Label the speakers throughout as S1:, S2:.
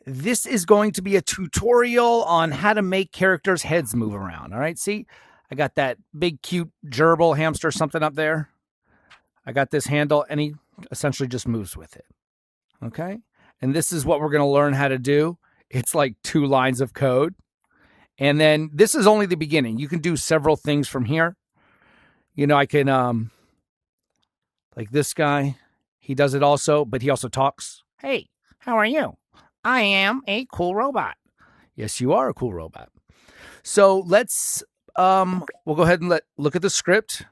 S1: This is going to be a tutorial on how to make characters' heads move around. All right, see, I got that big, cute gerbil hamster something up there. I got this handle, and he essentially just moves with it. Okay, and this is what we're going to learn how to do. It's like 2 lines of code. And then this is only the beginning. You can do several things from here. You know, I can, like this guy, he does it also, but he also talks. Hey, how are you? I am a cool robot. Yes, you are a cool robot. So let's, we'll go ahead and look at the script.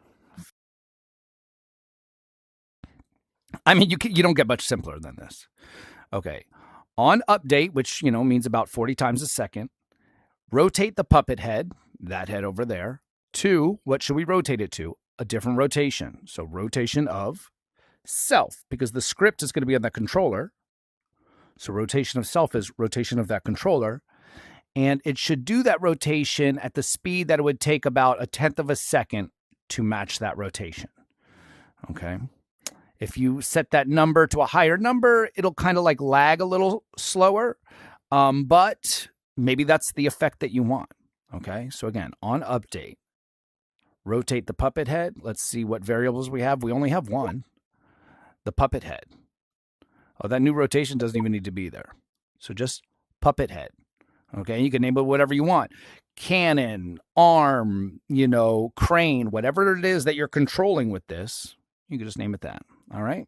S1: I mean, you don't get much simpler than this. Okay. On update, which, means about 40 times a second, rotate the puppet head, that head over there, to, what should we rotate it to? A different rotation. So rotation of self, because the script is going to be on the controller. So rotation of self is rotation of that controller. And it should do that rotation at the speed that it would take about 1/10 of a second to match that rotation. Okay. If you set that number to a higher number, it'll kind of like lag a little slower. But maybe that's the effect that you want. Okay. So again, on update, rotate the puppet head. Let's see what variables we have. We only have one, the puppet head. Oh, that new rotation doesn't even need to be there. So just puppet head. Okay. You can name it whatever you want. Cannon, arm, crane, whatever it is that you're controlling with this, you can just name it that. All right.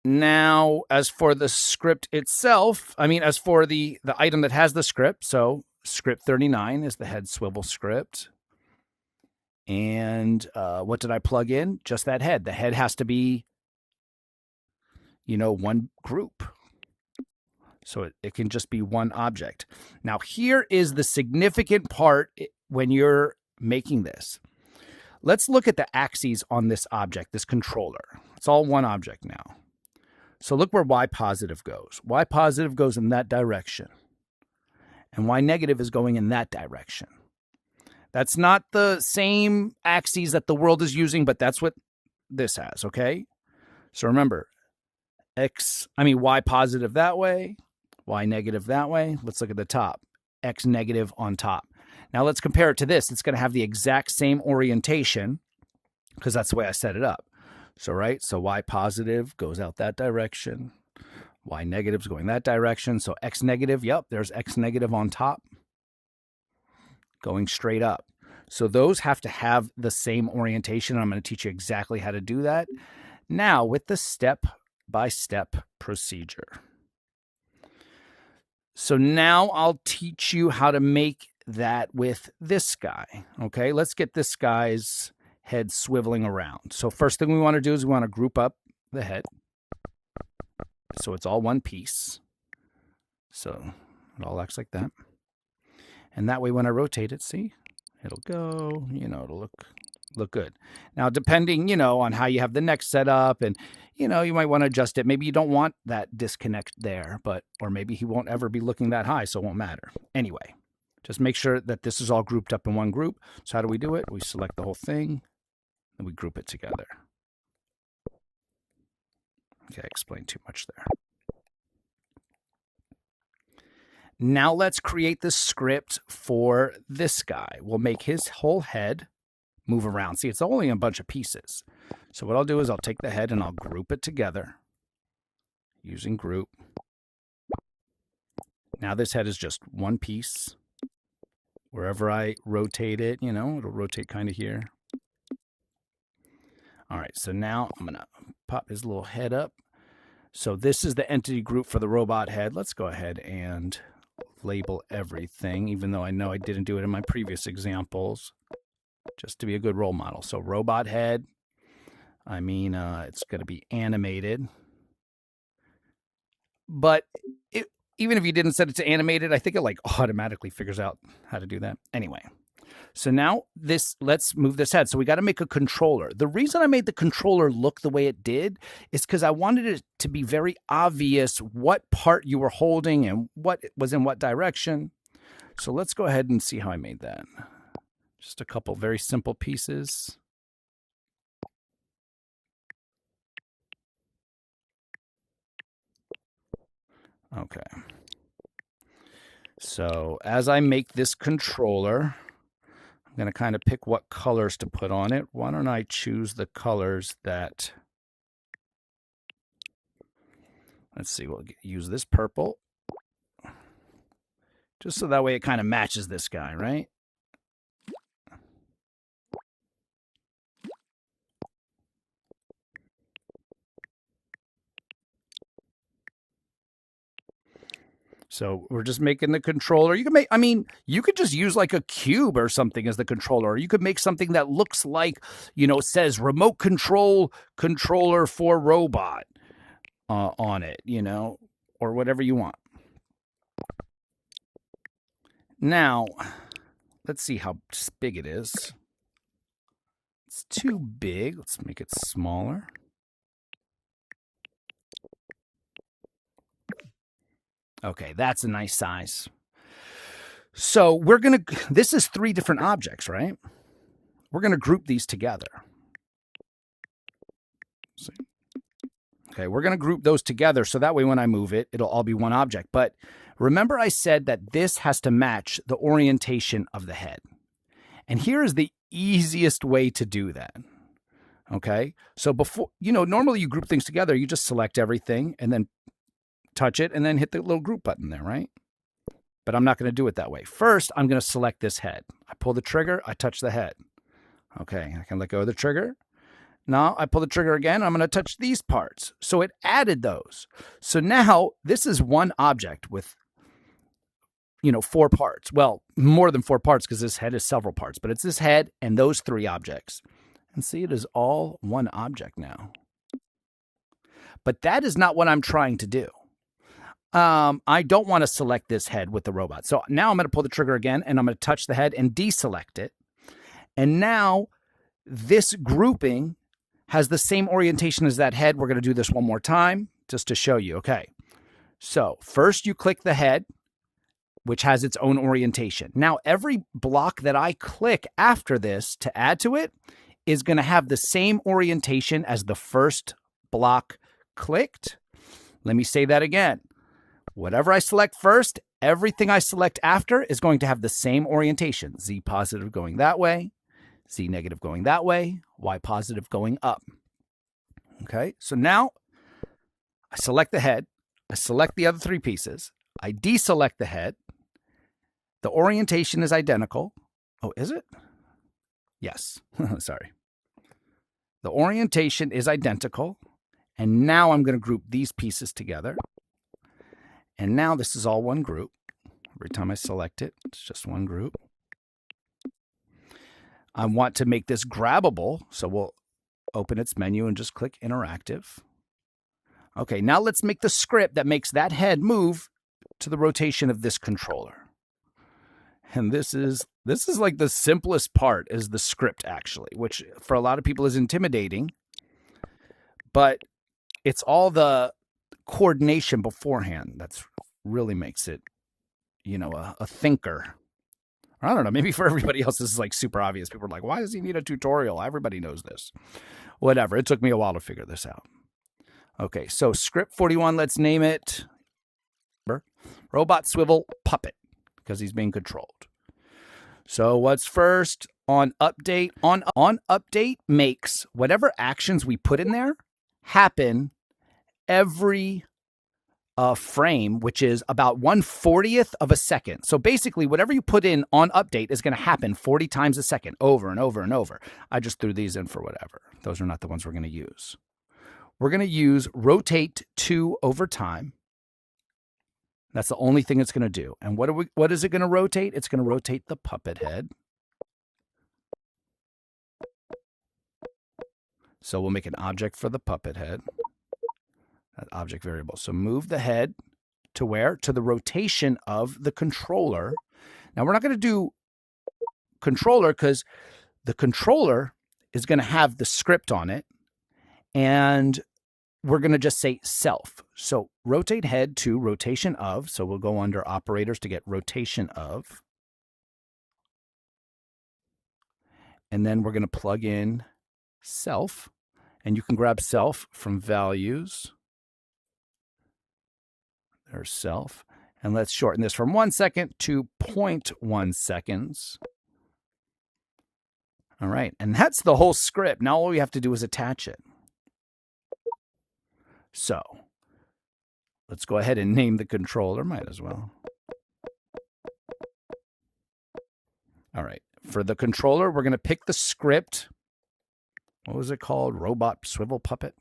S1: Now, as for the script itself, as for the item that has the script, so script 39 is the head swivel script. And what did I plug in? Just that head. The head has to be, one group. So it can just be one object. Now, here is the significant part when you're making this. Let's look at the axes on this object, this controller. It's all one object now. So look where Y positive goes. Y positive goes in that direction. And Y negative is going in that direction. That's not the same axes that the world is using, but that's what this has, okay? So remember, Y positive that way, Y negative that way. Let's look at the top. X negative on top. Now let's compare it to this. It's going to have the exact same orientation because that's the way I set it up. So, right, so Y positive goes out that direction. Y negative is going that direction. So X negative, yep, there's X negative on top going straight up. So those have to have the same orientation. I'm going to teach you exactly how to do that now with the step-by-step procedure. So now I'll teach you how to make that with this guy. Okay, let's get this guy's head swiveling around. So first thing we want to do is we want to group up the head so it's all one piece. So it all acts like that. And that way when I rotate it, see, it'll go, it'll look good. Now, depending, on how you have the neck set up and, you might want to adjust it. Maybe you don't want that disconnect there, or maybe he won't ever be looking that high, so it won't matter. Anyway, just make sure that this is all grouped up in one group. So how do we do it? We select the whole thing and we group it together. Okay, I explained too much there. Now let's create the script for this guy. We'll make his whole head move around. See, it's only a bunch of pieces. So what I'll do is I'll take the head and I'll group it together using group. Now this head is just one piece. Wherever I rotate it, it'll rotate kind of here. All right, so now I'm going to pop his little head up. So this is the entity group for the robot head. Let's go ahead and label everything, even though I know I didn't do it in my previous examples, just to be a good role model. So robot head, it's going to be animated. But even if you didn't set it to animated, I think it automatically figures out how to do that. Anyway, so now let's move this head. So we got to make a controller. The reason I made the controller look the way it did is because I wanted it to be very obvious what part you were holding and what was in what direction. So let's go ahead and see how I made that. Just a couple very simple pieces. Okay. So as I make this controller, I'm going to kind of pick what colors to put on it. Why don't I choose the colors that, let's see, we'll use this purple. Just so that way it kind of matches this guy, right? So we're just making the controller. You can make, I mean, you could just use like a cube or something as the controller. Or you could make something that looks like, you know, says remote control controller for robot on it, you know, or whatever you want. Now, let's see how big it is. It's too big. Let's make it smaller. Okay, that's a nice size. So we're going to, this is 3 different objects, right? We're going to group these together. See? Okay, we're going to group those together so that way when I move it, it'll all be one object. But remember I said that this has to match the orientation of the head. And here is the easiest way to do that. Okay, so before, you know, normally you group things together, you just select everything and then touch it and then hit the little group button there, right? But I'm not going to do it that way. First, I'm going to select this head. I pull the trigger, I touch the head. Okay, I can let go of the trigger. Now I pull the trigger again, I'm going to touch these parts. So it added those. So now this is one object with, you know, 4 parts. Well, more than 4 parts because this head is several parts, but it's this head and those 3 objects. And see, it is all one object now. But that is not what I'm trying to do. I don't want to select this head with the robot. So now I'm going to pull the trigger again and I'm going to touch the head and deselect it. And now this grouping has the same orientation as that head. We're going to do this one more time just to show you. Okay. So first you click the head, which has its own orientation. Now every block that I click after this to add to it is going to have the same orientation as the first block clicked. Let me say that again. Whatever I select first, everything I select after is going to have the same orientation. Z positive going that way, Z negative going that way, Y positive going up. Okay, so now I select the head, I select the other 3 pieces, I deselect the head, the orientation is identical. Oh, is it? Yes, sorry. The orientation is identical, and now I'm going to group these pieces together. And now this is all one group. Every time I select it, it's just one group. I want to make this grabbable, so we'll open its menu and just click interactive. Okay, now let's make the script that makes that head move to the rotation of this controller. And this is like the simplest part is the script actually, which for a lot of people is intimidating, but it's all the coordination beforehand that's really makes it, you know, a thinker. I don't know, maybe for everybody else this is like super obvious. People are like, why does he need a tutorial? Everybody knows this. Whatever, it took me a while to figure this out. Okay, so script 41, let's name it Robot Swivel Puppet, because he's being controlled. So what's first? On update, on update makes whatever actions we put in there happen every frame, which is about 1/40th of a second. So basically, whatever you put in on update is going to happen 40 times a second, over and over and over. I just threw these in for whatever. Those are not the ones we're going to use. We're going to use rotate 2 over time. That's the only thing it's going to do. And what is it going to rotate? It's going to rotate the puppet head. So we'll make an object for the puppet head. That object variable. So move the head to where? To the rotation of the controller. Now we're not going to do controller because the controller is going to have the script on it. And we're going to just say self. So rotate head to rotation of. So we'll go under operators to get rotation of. And then we're going to plug in self. And you can grab self from values. There's self. And let's shorten this from 1 second to 0.1 seconds. All right, and that's the whole script. Now all we have to do is attach it. So let's go ahead and name the controller. Might as well. All right, for the controller, we're going to pick the script. What was it called? Robot Swivel Puppet?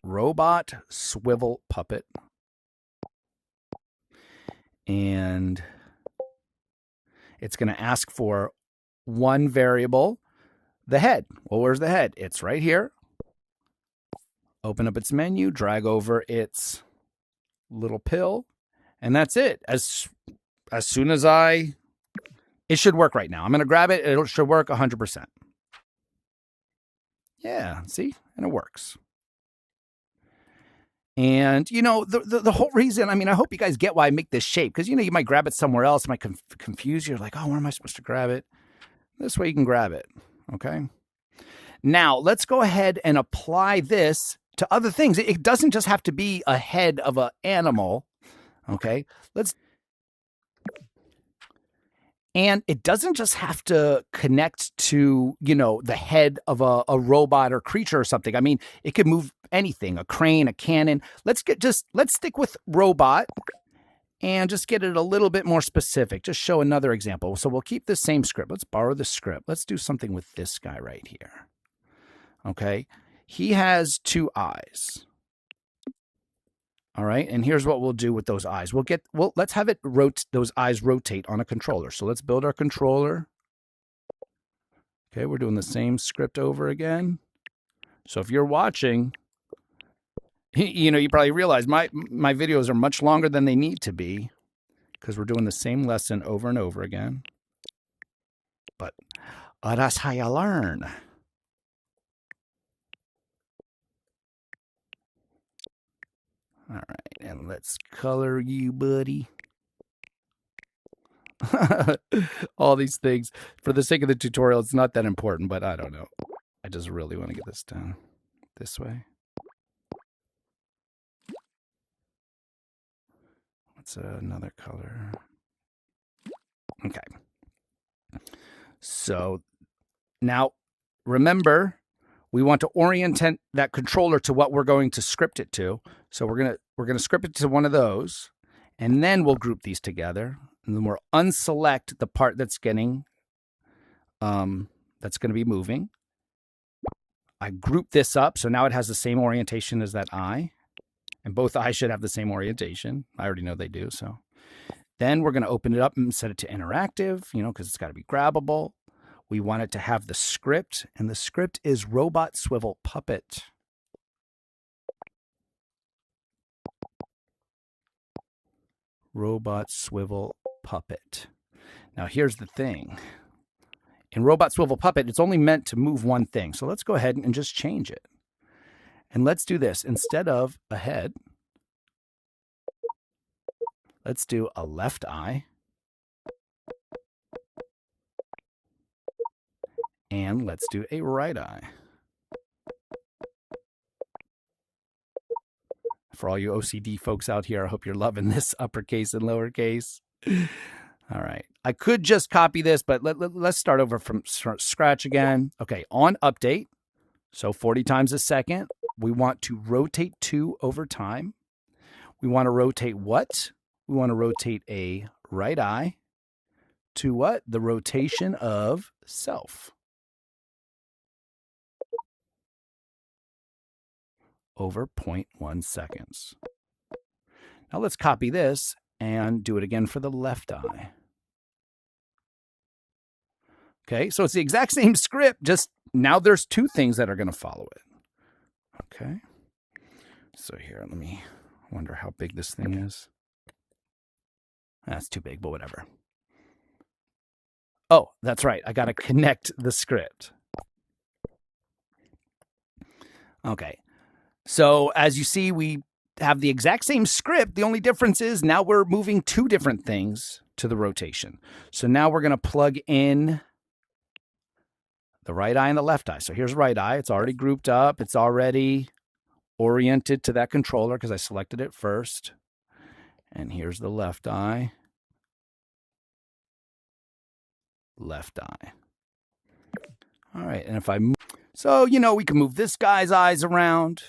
S1: Robot Swivel Puppet. And it's going to ask for one variable, the head. Well, where's the head? It's right here. Open up its menu, drag over its little pill, and that's it. As soon as it should work right now. I'm going to grab it. It should work 100%. Yeah, see? And it works. And, you know, the whole reason, I mean, I hope you guys get why I make this shape. Because, you know, you might grab it somewhere else. It might confuse you. Like, oh, where am I supposed to grab it? This way you can grab it. Okay. Now, let's go ahead and apply this to other things. It doesn't just have to be a head of an animal. Okay. And it doesn't just have to connect to, you know, the head of a robot or creature or something. I mean, it could move anything, a crane, a cannon. Let's stick with robot and just get it a little bit more specific. Just show another example. So we'll keep the same script. Let's borrow the script. Let's do something with this guy right here. Okay. He has 2 eyes. All right, and here's what we'll do with those eyes. Let's have those eyes rotate on a controller. So let's build our controller. Okay, we're doing the same script over again. So if you're watching, you know, you probably realize my videos are much longer than they need to be because we're doing the same lesson over and over again. But that's how you learn. All right, and let's color you, buddy. All these things. For the sake of the tutorial, it's not that important, but I don't know. I just really want to get this done this way. What's another color? Okay. So now remember, we want to orient that controller to what we're going to script it to. So we're gonna script it to one of those, and then we'll group these together, and then we'll unselect the part that's getting that's going to be moving. I group this up, so now it has the same orientation as that eye, and both eyes should have the same orientation. I already know they do. So then we're going to open it up and set it to interactive, you know, because it's got to be grabbable. We want it to have the script, and the script is Robot Swivel Puppet. Robot Swivel Puppet. Now, here's the thing. In Robot Swivel Puppet, it's only meant to move one thing. So let's go ahead and just change it. And let's do this. Instead of a head, let's do a left eye. And let's do a right eye. For all you OCD folks out here, I hope you're loving this uppercase and lowercase. All right. I could just copy this, but let's start over from scratch again. Okay, on update, so 40 times a second, we want to rotate 2 over time. We want to rotate what? We want to rotate a right eye to what? The rotation of self. Over 0.1 seconds. Now let's copy this and do it again for the left eye. Okay, so it's the exact same script, just now there's 2 things that are going to follow it. Okay, so here, let me wonder how big this thing is. That's too big, but whatever. Oh, that's right, I got to connect the script. Okay. So as you see, we have the exact same script. The only difference is now we're moving 2 different things to the rotation. So now we're going to plug in the right eye and the left eye. So here's right eye. It's already grouped up. It's already oriented to that controller because I selected it first. And here's the left eye. Left eye. All right, and if I move, so, we can move this guy's eyes around.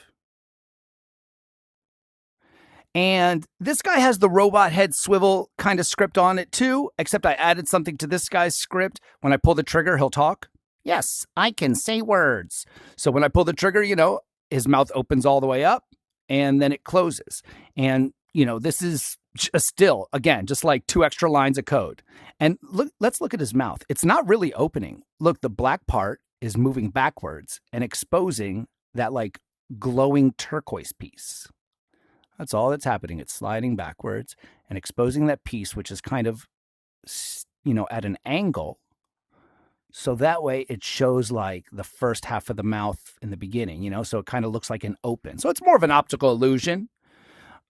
S1: And this guy has the robot head swivel kind of script on it too, except I added something to this guy's script. When I pull the trigger, he'll talk. Yes, I can say words. So when I pull the trigger, his mouth opens all the way up and then it closes. And, this is still, again, just like 2 extra lines of code. And let's look at his mouth. It's not really opening. Look, the black part is moving backwards and exposing that like glowing turquoise piece. That's all that's happening. It's sliding backwards and exposing that piece, which is kind of, at an angle. So that way it shows like the first half of the mouth in the beginning, so it kind of looks like an open. So it's more of an optical illusion.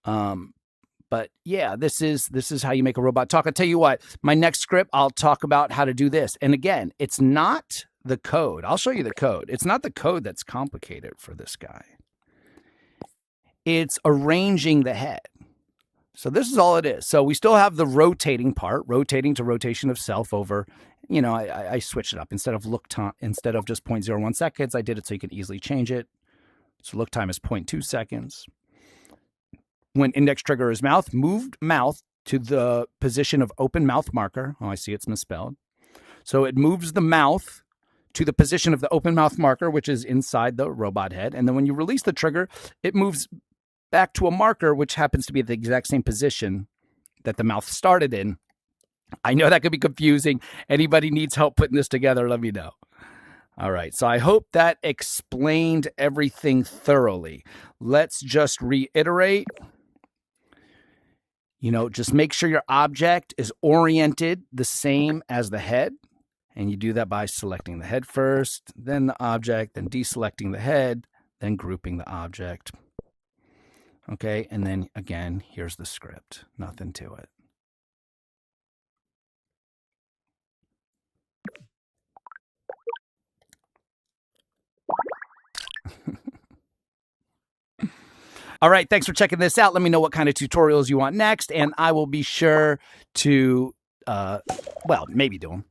S1: But yeah, this is how you make a robot talk. I'll tell you what, my next script, I'll talk about how to do this. And again, it's not the code. I'll show you the code. It's not the code that's complicated for this guy. It's arranging the head. So this is all it is. So we still have the rotating part, rotating to rotation of self over, I switched it up. Instead of just 0.01 seconds, I did it so you can easily change it. So look time is 0.2 seconds. When index trigger is mouth, moved mouth to the position of open mouth marker. Oh, I see it's misspelled. So it moves the mouth to the position of the open mouth marker, which is inside the robot head. And then when you release the trigger, it moves back to a marker, which happens to be at the exact same position that the mouth started in. I know that could be confusing. Anybody needs help putting this together, let me know. All right, so I hope that explained everything thoroughly. Let's just reiterate. Just make sure your object is oriented the same as the head. And you do that by selecting the head first, then the object, then deselecting the head, then grouping the object. Okay, and then again, here's the script. Nothing to it. All right, thanks for checking this out. Let me know what kind of tutorials you want next, and I will be sure to, maybe do them.